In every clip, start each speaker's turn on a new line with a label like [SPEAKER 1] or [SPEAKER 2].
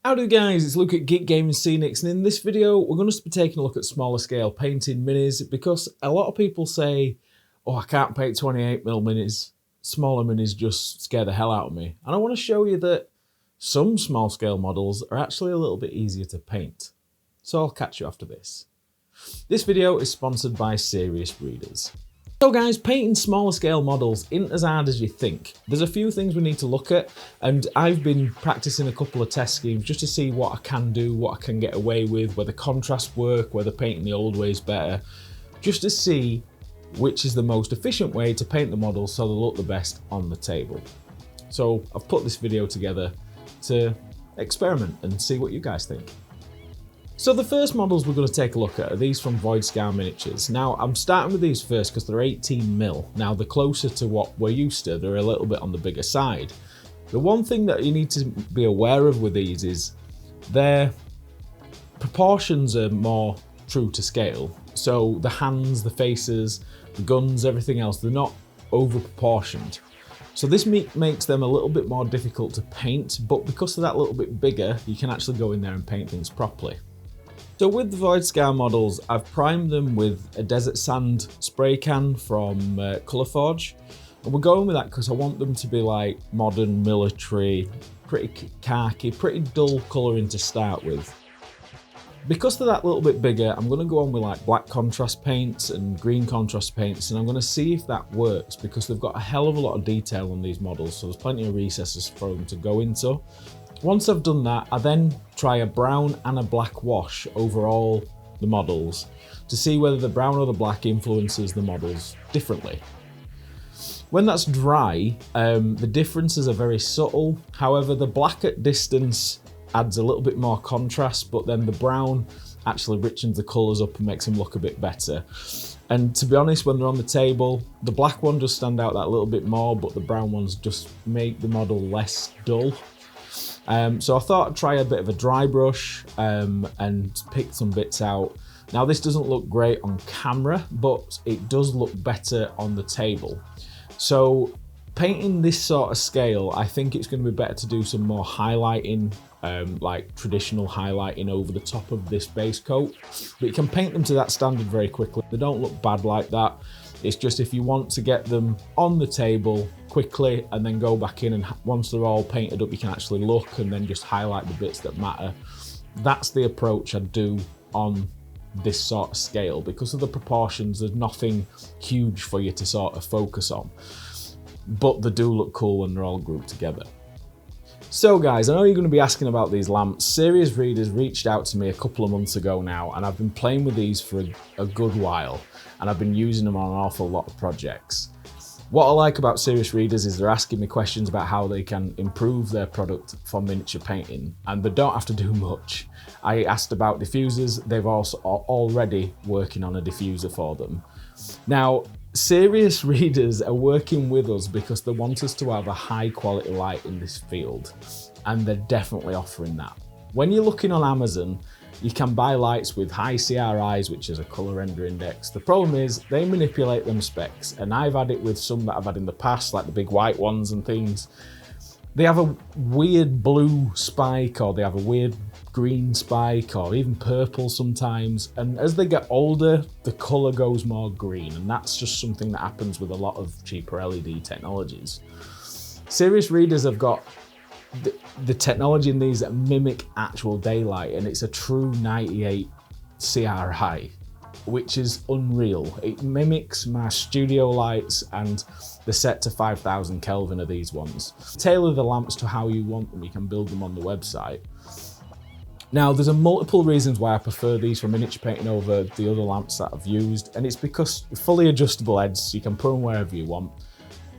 [SPEAKER 1] Howdy guys, it's Luke at Geekgaming Scenics, and in this video we're going to be taking a look at smaller scale painting minis because a lot of people say, oh, I can't paint 28mm minis, smaller minis just scare the hell out of me. And I want to show you that some small scale models are actually a little bit easier to paint. So I'll catch you after this. This video is sponsored by Serious Readers. So guys, painting smaller scale models isn't as hard as you think. There's a few things we need to look at, and I've been practicing a couple of test schemes just to see what I can do, what I can get away with, whether contrast work, whether painting the old way is better, just to see which is the most efficient way to paint the models so they look the best on the table. So I've put this video together to experiment and see what you guys think. So the first models we're going to take a look at are these from Voidscar Miniatures. Now I'm starting with these first because they're 18mm. Now they're closer to what we're used to, they're a little bit on the bigger side. The one thing that you need to be aware of with these is their proportions are more true to scale. So the hands, the faces, the guns, everything else, they're not over proportioned. So this makes them a little bit more difficult to paint, but because they're that little bit bigger, you can actually go in there and paint things properly. So with the Voidscar models, I've primed them with a desert sand spray can from Colourforge. And we're going with that because I want them to be like modern, military, pretty khaki, pretty dull colouring to start with. Because they're that little bit bigger, I'm going to go on with like black contrast paints and green contrast paints, and I'm going to see if that works because they've got a hell of a lot of detail on these models, so there's plenty of recesses for them to go into. Once I've done that, I then try a brown and a black wash over all the models to see whether the brown or the black influences the models differently. When that's dry, the differences are very subtle. However, the black at distance adds a little bit more contrast, but then the brown actually richens the colours up and makes them look a bit better. And to be honest, when they're on the table, the black one does stand out that little bit more, but the brown ones just make the model less dull. So I thought I'd try a bit of a dry brush and pick some bits out. Now this doesn't look great on camera, but it does look better on the table. So painting this sort of scale, I think it's going to be better to do some more highlighting, like traditional highlighting over the top of this base coat. But you can paint them to that standard very quickly. They don't look bad like that. It's just if you want to get them on the table quickly and then go back in, and once they're all painted up, you can actually look and then just highlight the bits that matter. That's the approach I'd do on this sort of scale. Because of the proportions, there's nothing huge for you to sort of focus on, but they do look cool when they're all grouped together. So guys, I know you're going to be asking about these lamps. Serious Readers reached out to me a couple of months ago now, and I've been playing with these for a good while, and I've been using them on an awful lot of projects. What I like about Serious Readers is they're asking me questions about how they can improve their product for miniature painting, and they don't have to do much. I asked about diffusers, they've also already working on a diffuser for them. Now, Serious Readers are working with us because they want us to have a high quality light in this field, and they're definitely offering that. When you're looking on Amazon, you can buy lights with high CRIs, which is a colour render index. The problem is they manipulate them specs, and I've had it with some that I've had in the past, like the big white ones and things. They have a weird blue spike, or they have a weird green spike, or even purple sometimes, and as they get older the colour goes more green, and that's just something that happens with a lot of cheaper LED technologies. Serious Readers have got the technology in these that mimic actual daylight, and it's a true 98 CRI, which is unreal. It mimics my studio lights, and they're set to 5000 Kelvin of these ones. Tailor the lamps to how you want them, you can build them on the website. Now there's multiple reasons why I prefer these for miniature painting over the other lamps that I've used, and it's because fully adjustable heads, you can put them wherever you want,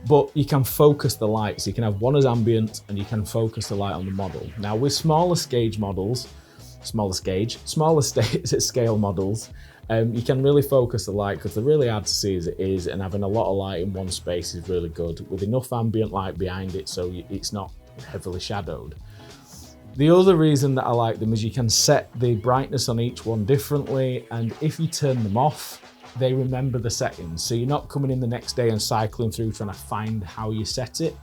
[SPEAKER 1] but you can focus the light, so you can have one as ambient and you can focus the light on the model. Now with smaller scale models, you can really focus the light because they're really hard to see as it is, and having a lot of light in one space is really good with enough ambient light behind it so it's not heavily shadowed. The other reason that I like them is you can set the brightness on each one differently, and if you turn them off, they remember the settings. So you're not coming in the next day and cycling through trying to find how you set it.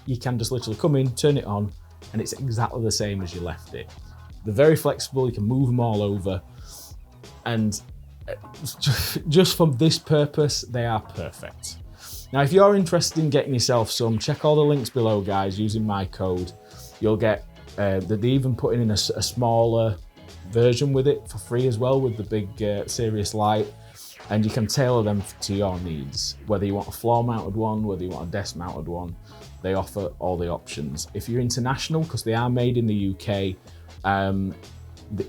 [SPEAKER 1] You can just literally come in, turn it on, and it's exactly the same as you left it. They're very flexible, you can move them all over. And just for this purpose, they are perfect. Now, if you're interested in getting yourself some, check all the links below, guys, using my code. You'll get, they're even putting in a smaller version with it for free as well, with the big Serious light. And you can tailor them to your needs, whether you want a floor mounted one, whether you want a desk mounted one. They offer all the options. If you're international, because they are made in the UK,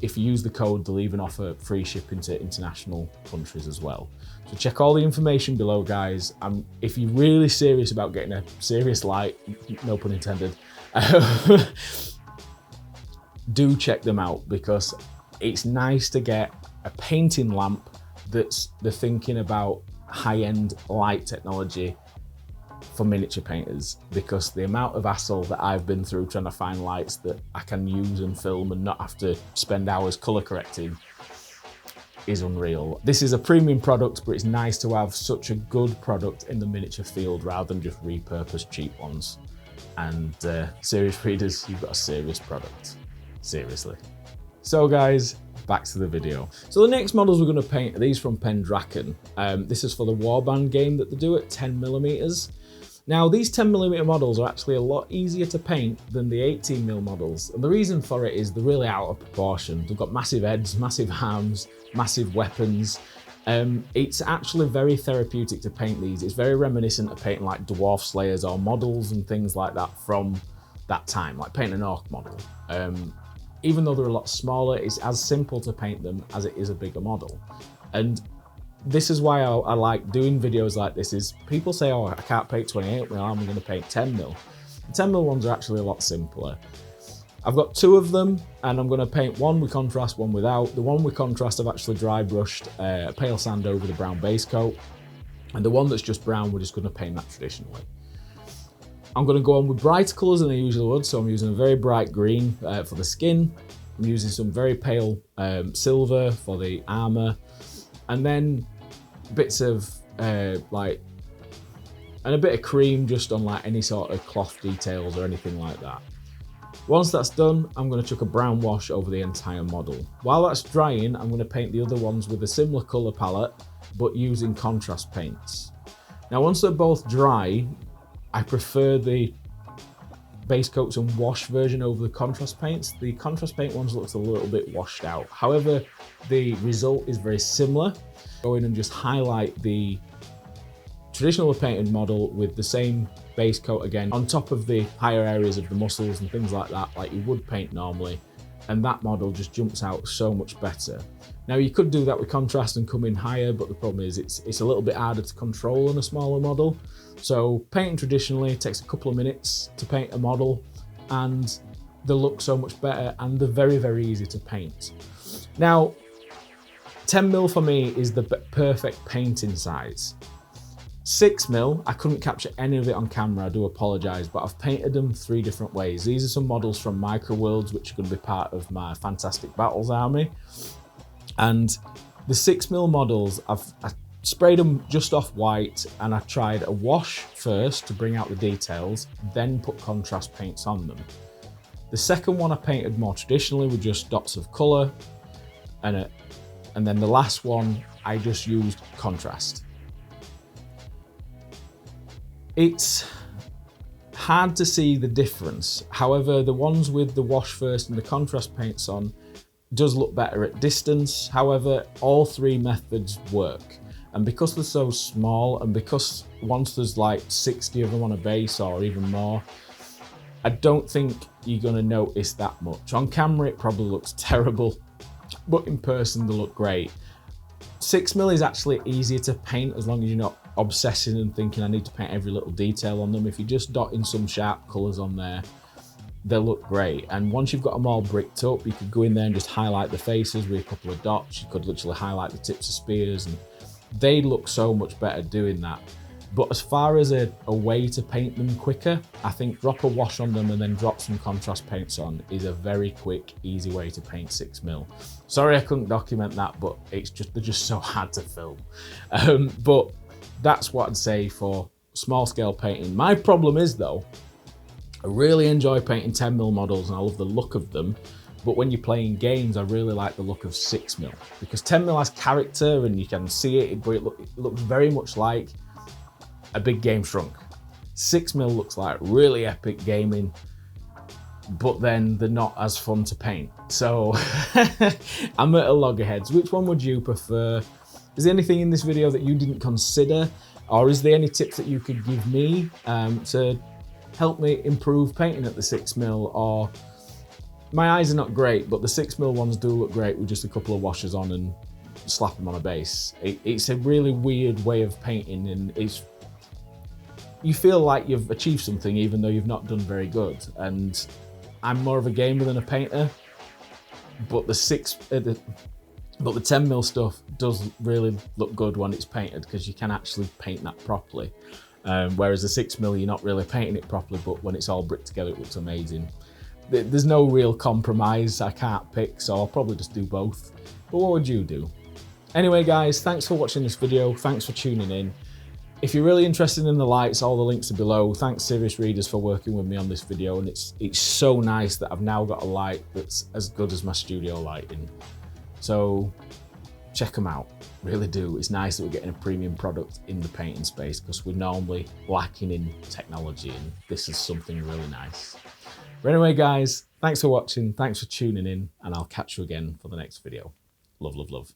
[SPEAKER 1] if you use the code, they'll even offer free shipping to international countries as well. So check all the information below, guys. If you're really serious about getting a Serious light, no pun intended, do check them out, because it's nice to get a painting lamp that's they're thinking about high-end light technology for miniature painters, because the amount of hassle that I've been through trying to find lights that I can use and film and not have to spend hours color correcting is unreal. This is a premium product, but it's nice to have such a good product in the miniature field rather than just repurposed cheap ones. And serious readers, you've got a serious product. Seriously. So guys, back to the video. So the next models we're going to paint are these from Pendraken. This is for the Warband game that they do at 10mm. Now, these 10mm models are actually a lot easier to paint than the 18mm models. And the reason for it is they're really out of proportion. They've got massive heads, massive arms, massive weapons. It's actually very therapeutic to paint these. It's very reminiscent of painting like Dwarf Slayers or models and things like that from that time, like painting an orc model. Even though they're a lot smaller, it's as simple to paint them as it is a bigger model. And this is why I like doing videos like this. Is people say, oh, I can't paint 28mm, I'm going to paint 10mm. The 10mm ones are actually a lot simpler. I've got two of them, and I'm going to paint one with contrast, one without. The one with contrast I've actually dry brushed pale sand over the brown base coat, and the one that's just brown we're just going to paint that traditionally. I'm going to go on with brighter colours than I usually would, so I'm using a very bright green for the skin. I'm using some very pale silver for the armour, and then bits of and a bit of cream just on like any sort of cloth details or anything like that. Once that's done, I'm going to chuck a brown wash over the entire model. While that's drying, I'm going to paint the other ones with a similar colour palette, but using contrast paints. Now, once they're both dry, I prefer the base coats and wash version over the contrast paints. The contrast paint ones looks a little bit washed out. However, the result is very similar. Go in and just highlight the traditional painted model with the same base coat again on top of the higher areas of the muscles and things like that, like you would paint normally, and that model just jumps out so much better. Now, you could do that with contrast and come in higher, but the problem is it's a little bit harder to control on a smaller model. So painting traditionally takes a couple of minutes to paint a model, and they look so much better, and they're very, very easy to paint. Now, 10mm for me is the perfect painting size. 6mm, I couldn't capture any of it on camera, I do apologise, but I've painted them 3 different ways. These are some models from Microworlds, which are going to be part of my Fantastic Battles army. And the 6mm models, I sprayed them just off white, and I tried a wash first to bring out the details, then put contrast paints on them. The second one I painted more traditionally with just dots of colour, and then the last one I just used contrast. It's hard to see the difference. However, the ones with the wash first and the contrast paints on does look better at distance. However, all 3 methods work. And because they're so small, and because once there's like 60 of them on a base or even more, I don't think you're gonna notice that much. On camera, it probably looks terrible, but in person, they look great. 6mm is actually easier to paint as long as you're not obsessing and thinking I need to paint every little detail on them. If you're just dotting some sharp colours on there, they'll look great. And once you've got them all bricked up, you could go in there and just highlight the faces with a couple of dots. You could literally highlight the tips of spears, and they look so much better doing that. But as far as a way to paint them quicker, I think drop a wash on them and then drop some contrast paints on is a very quick, easy way to paint 6mm. Sorry I couldn't document that, but they're just so hard to film. But that's what I'd say for small scale painting. My problem is though, I really enjoy painting 10mm models and I love the look of them, But when you're playing games, I really like the look of 6mm because 10mm has character and you can see it, but it looks very much like a big game shrunk. 6mm looks like really epic gaming, but then they're not as fun to paint. So I'm at a loggerheads. Which one would you prefer? Is there anything in this video that you didn't consider? Or is there any tips that you could give me to help me improve painting at the 6mm? Or my eyes are not great, but the 6mm ones do look great with just a couple of washes on and slap them on a base. It's a really weird way of painting, and you feel like you've achieved something even though you've not done very good. And I'm more of a gamer than a painter, but the 10mm stuff does really look good when it's painted because you can actually paint that properly. Whereas the 6mm, you're not really painting it properly, but when it's all bricked together, it looks amazing. There's no real compromise. I can't pick, so I'll probably just do both. But what would you do? Anyway, guys, thanks for watching this video. Thanks for tuning in. If you're really interested in the lights, all the links are below. Thanks Serious Readers for working with me on this video, and it's so nice that I've now got a light that's as good as my studio lighting. So check them out, really do. It's nice that we're getting a premium product in the painting space because we're normally lacking in technology, and this is something really nice. But anyway, guys, thanks for watching, thanks for tuning in, and I'll catch you again for the next video. Love, love, love.